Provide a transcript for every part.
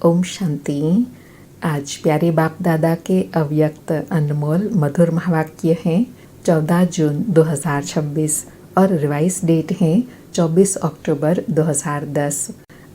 ओम शांति। आज प्यारे बाप दादा के अव्यक्त अनमोल मधुर महावाक्य हैं 14 जून 2026 और रिवाइज डेट है 24 अक्टूबर 2010।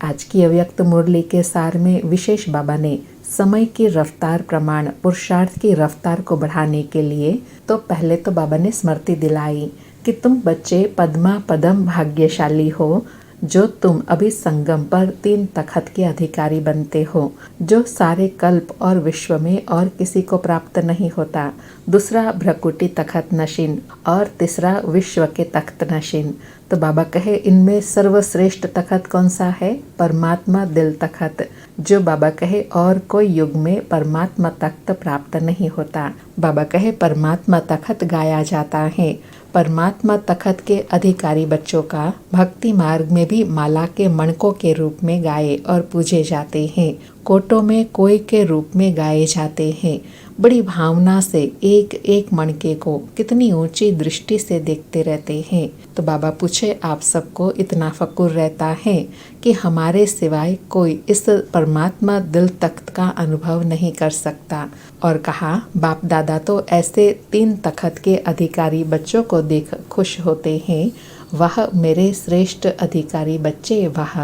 आज की अव्यक्त मुरली के सार में विशेष बाबा ने समय की रफ्तार प्रमाण पुरुषार्थ की रफ्तार को बढ़ाने के लिए तो पहले तो बाबा ने स्मृति दिलाई कि तुम बच्चे पद्मा पदम भाग्यशाली हो जो तुम अभी संगम पर 3 तखत के अधिकारी बनते हो, जो सारे कल्प और विश्व में और किसी को प्राप्त नहीं होता। दूसरा भ्रकुटी तखत नशीन और तीसरा विश्व के तख्त नशीन। तो बाबा कहे इनमें सर्वश्रेष्ठ तखत कौन सा है? परमात्मा दिल तखत। जो बाबा कहे और कोई युग में परमात्मा तख्त प्राप्त नहीं होता। बाबा कहे परमात्मा तखत गाया जाता है। परमात्मा तखत के अधिकारी बच्चों का भक्ति मार्ग में भी माला के मणकों के रूप में गाए और पूजे जाते हैं। कोटों में कोई के रूप में गाए जाते हैं। बड़ी भावना से एक एक मणके को कितनी ऊंची दृष्टि से देखते रहते हैं। तो बाबा पूछे आप सबको इतना फकुर रहता है कि हमारे सिवाय कोई इस परमात्मा दिल तख्त का अनुभव नहीं कर सकता। और कहा बाप दादा तो ऐसे 3 तखत के अधिकारी बच्चों को देख खुश होते हैं। वह मेरे श्रेष्ठ अधिकारी बच्चे वाह।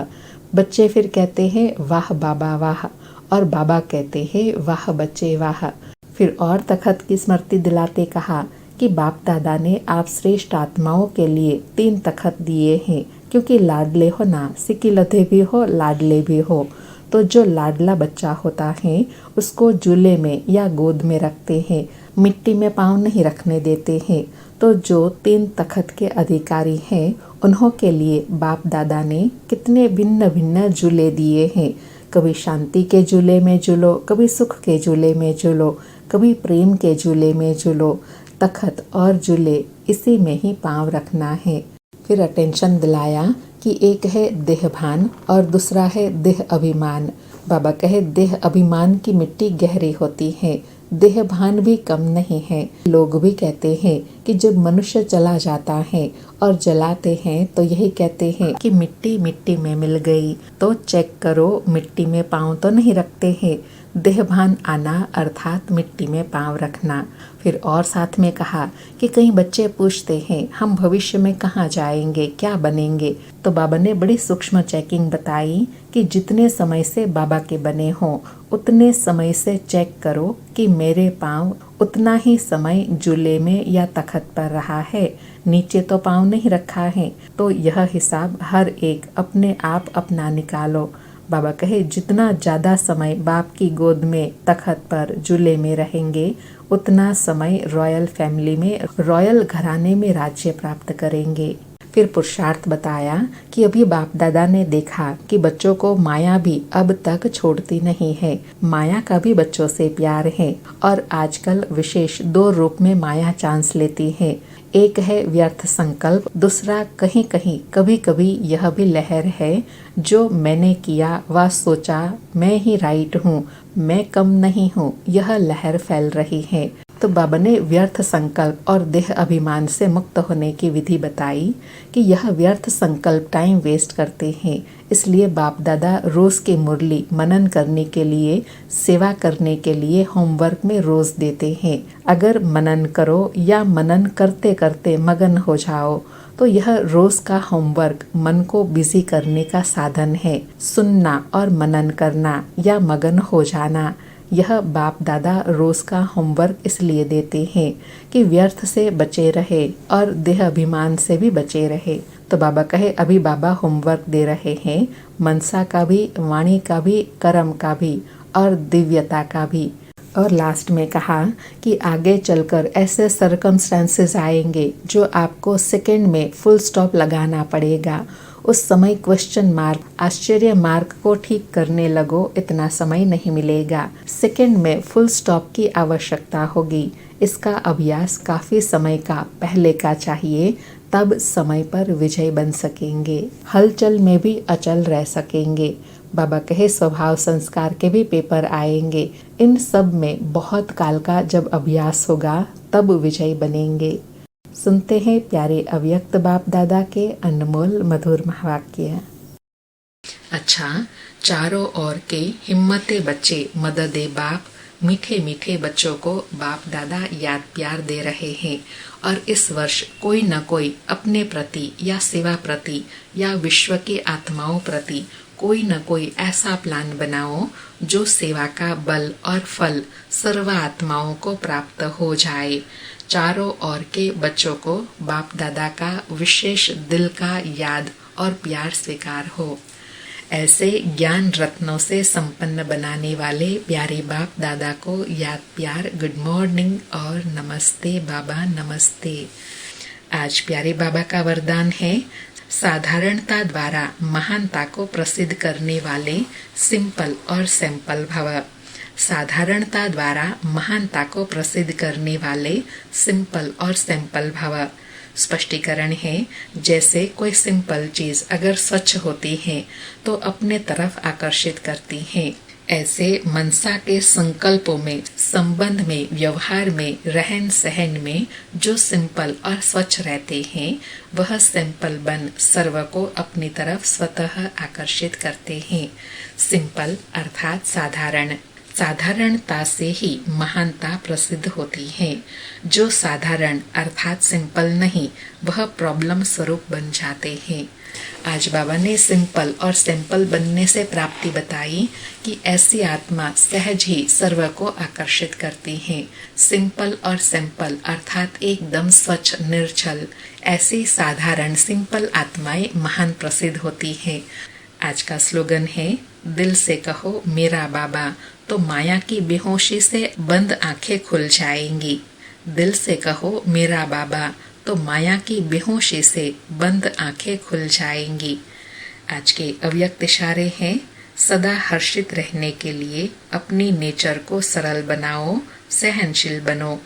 बच्चे फिर कहते हैं वाह बाबा वाह, और बाबा कहते हैं वाह बच्चे वाह। फिर और तखत की स्मृति दिलाते कहा कि बाप दादा ने आप श्रेष्ठ आत्माओं के लिए 3 तखत दिए हैं, क्योंकि लाडले हो ना, सिकिलधे भी हो लाडले भी हो। तो जो लाडला बच्चा होता है उसको झूले में या गोद में रखते हैं, मिट्टी में पाँव नहीं रखने देते हैं। तो जो 3 तखत के अधिकारी हैं उन्हों के लिए बाप दादा ने कितने भिन्न भिन्न झूले दिए हैं। कभी शांति के झूले में झूलो, कभी सुख के झूले में झूलो, कभी प्रेम के झूले में झूलो। तखत और झूले इसी में ही पाँव रखना है। फिर अटेंशन दिलाया कि एक है देहभान और दूसरा है देह अभिमान। बाबा कहे देह अभिमान की मिट्टी गहरी होती है, देह भान भी कम नहीं है। लोग भी कहते हैं कि जब मनुष्य चला जाता है और जलाते हैं तो यही कहते हैं कि मिट्टी मिट्टी में मिल गई। तो चेक करो मिट्टी में पाँव तो नहीं रखते हैं। देहभान आना अर्थात मिट्टी में पाँव रखना। फिर और साथ में कहा कि कई बच्चे पूछते हैं हम भविष्य में कहाँ जाएंगे, क्या बनेंगे। तो बाबा ने बड़ी सूक्ष्म चेकिंग बताई कि जितने समय से बाबा के बने हों उतने समय से चेक करो कि मेरे पाँव उतना ही समय झूले में या तखत पर रहा है, नीचे तो पाँव नहीं रखा है। तो यह हिसाब हर एक अपने आप अपना निकालो। बाबा कहे जितना ज़्यादा समय बाप की गोद में तखत पर झूले में रहेंगे उतना समय रॉयल फैमिली में रॉयल घराने में राज्य प्राप्त करेंगे। फिर पुरुषार्थ बताया कि अभी बाप दादा ने देखा कि बच्चों को माया भी अब तक छोड़ती नहीं है। माया का भी बच्चों से प्यार है और आजकल विशेष 2 रूप में माया चांस लेती है। एक है व्यर्थ संकल्प, दूसरा कहीं कहीं कभी कभी यह भी लहर है जो मैंने किया व सोचा मैं ही राइट हूँ, मैं कम नहीं हूँ, यह लहर फैल रही है। तो बाबा ने व्यर्थ संकल्प और देह अभिमान से मुक्त होने की विधि बताई कि यह व्यर्थ संकल्प टाइम वेस्ट करते हैं। इसलिए बाप दादा रोज की मुरली मनन करने के लिए, सेवा करने के लिए होमवर्क में रोज देते हैं। अगर मनन करो या मनन करते करते मगन हो जाओ तो यह रोज का होमवर्क मन को बिजी करने का साधन है। सुनना और मनन करना या मगन हो जाना, यह बाप दादा रोज का होमवर्क इसलिए देते हैं कि व्यर्थ से बचे रहे और देह अभिमान से भी बचे रहे। तो बाबा कहे अभी बाबा होमवर्क दे रहे हैं, मनसा का भी, वाणी का भी, कर्म का भी और दिव्यता का भी। और लास्ट में कहा कि आगे चलकर ऐसे सर्कमस्टेंसेस आएंगे जो आपको सेकंड में फुल स्टॉप लगाना पड़ेगा। उस समय क्वेश्चन मार्क, आश्चर्य मार्क को ठीक करने लगो, इतना समय नहीं मिलेगा। सेकंड में फुल स्टॉप की आवश्यकता होगी। इसका अभ्यास काफी समय का पहले का चाहिए, तब समय पर विजय बन सकेंगे, हलचल में भी अचल रह सकेंगे। बाबा कहे स्वभाव संस्कार के भी पेपर आएंगे। इन सब में बहुत काल का जब अभ्यास होगा तब विजय बनेंगे। सुनते हैं प्यारे अव्यक्त बाप दादा के अनमोल मधुर महावाक्य। अच्छा, चारों ओर के हिम्मते बच्चे मददे बाप मीठे मीठे बच्चों को बाप दादा याद प्यार दे रहे हैं। और इस वर्ष कोई न कोई अपने प्रति या सेवा प्रति या विश्व के आत्माओं प्रति कोई न कोई ऐसा प्लान बनाओ जो सेवा का बल और फल सर्व आत्माओं को प्राप्त हो जाए। चारों ओर के बच्चों को बाप दादा का विशेष दिल का याद और प्यार स्वीकार हो। ऐसे ज्ञान रत्नों से संपन्न बनाने वाले प्यारे बाप दादा को याद प्यार गुड मॉर्निंग और नमस्ते बाबा नमस्ते। आज प्यारे बाबा का वरदान है, साधारणता द्वारा महानता को प्रसिद्ध करने वाले सिंपल और सैंपल भव। साधारणता द्वारा महानता को प्रसिद्ध करने वाले सिंपल और सैंपल भव। स्पष्टीकरण है, जैसे कोई सिंपल चीज अगर स्वच्छ होती है तो अपने तरफ आकर्षित करती है, ऐसे मनसा के संकल्पों में, संबंध में, व्यवहार में, रहन सहन में जो सिंपल और स्वच्छ रहते हैं वह सिंपल बन सर्व को अपनी तरफ स्वतः आकर्षित करते हैं। सिंपल अर्थात साधारण। साधारणता से ही महानता प्रसिद्ध होती है। जो साधारण अर्थात सिंपल नहीं वह प्रॉब्लम स्वरूप बन जाते हैं। आज बाबा ने सिंपल और सैंपल बनने से प्राप्ति बताई कि ऐसी आत्मा सहज ही सर्व को आकर्षित करती है। सिंपल और सैंपल अर्थात एकदम स्वच्छ निर्छल, ऐसी साधारण सिंपल आत्माएं महान प्रसिद्ध होती है। आज का स्लोगन है, दिल से कहो मेरा बाबा तो माया की बेहोशी से बंद आंखें खुल जाएंगी। दिल से कहो मेरा बाबा तो माया की बेहोशी से बंद आंखें खुल जाएंगी। आज के अव्यक्त इशारे हैं, सदा हर्षित रहने के लिए अपनी नेचर को सरल बनाओ, सहनशील बनो।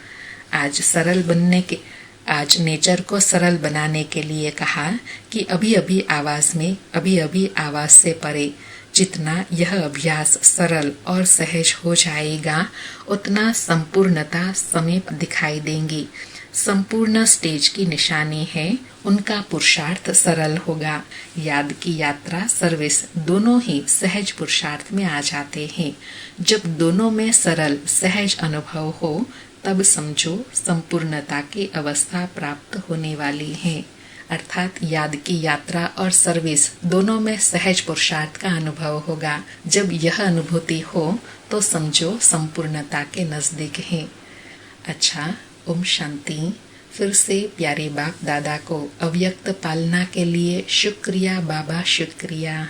आज नेचर को सरल बनाने के लिए कहा कि अभी अभी आवाज से परे। जितना यह अभ्यास सरल और सहज हो जाएगा उतना संपूर्णता समीप दिखाई देंगी। संपूर्ण स्टेज की निशानी है, उनका पुरुषार्थ सरल होगा। याद की यात्रा, सर्विस दोनों ही सहज पुरुषार्थ में आ जाते हैं। जब दोनों में सरल सहज अनुभव हो तब समझो संपूर्णता की अवस्था प्राप्त होने वाली है। अर्थात याद की यात्रा और सर्विस दोनों में सहज पुरुषार्थ का अनुभव होगा। जब यह अनुभूति हो तो समझो संपूर्णता के नजदीक है। अच्छा, ओम शांति। फिर से प्यारे बाप दादा को अव्यक्त पालना के लिए शुक्रिया बाबा, शुक्रिया।